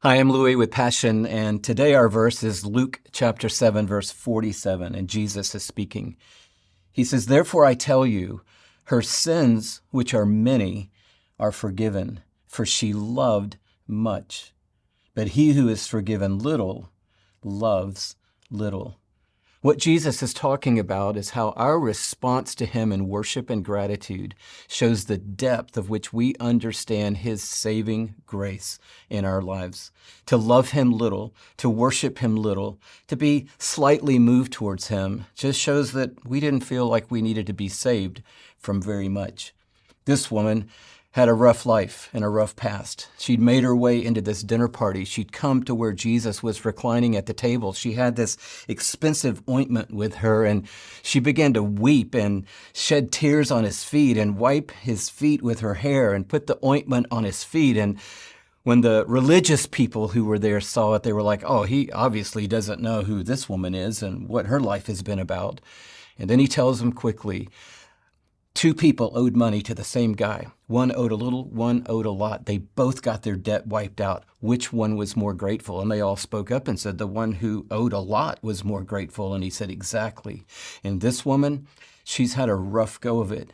Hi, I'm Louis with Passion, and today our verse is Luke chapter 7, verse 47, and Jesus is speaking. He says, "Therefore I tell you, her sins, which are many, are forgiven, for she loved much. But he who is forgiven little loves little." What Jesus is talking about is how our response to him in worship and gratitude shows the depth of which we understand his saving grace in our lives. To love him little, to worship him little, to be slightly moved towards him just shows that we didn't feel like we needed to be saved from very much. This woman had a rough life and a rough past. She'd made her way into this dinner party. She'd come to where Jesus was reclining at the table. She had this expensive ointment with her, and she began to weep and shed tears on his feet and wipe his feet with her hair and put the ointment on his feet. And when the religious people who were there saw it, they were like, "Oh, he obviously doesn't know who this woman is and what her life has been about." And then he tells them quickly, two people owed money to the same guy. One owed a little, one owed a lot. They both got their debt wiped out. Which one was more grateful? And they all spoke up and said the one who owed a lot was more grateful. And he said, exactly. And this woman, she's had a rough go of it.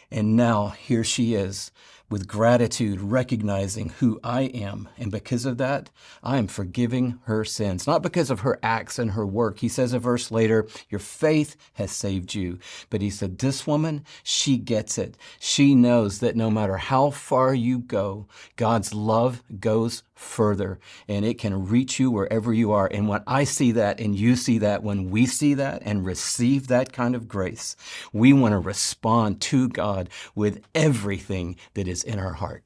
And now here she is with gratitude, recognizing who I am. And because of that, I am forgiving her sins, not because of her acts and her work. He says a verse later, your faith has saved you. But he said, this woman, she gets it. She knows that no matter how far you go, God's love goes further and it can reach you wherever you are. And when I see that and you see that, when we see that and receive that kind of grace, we want to respond to God with everything that is in our heart.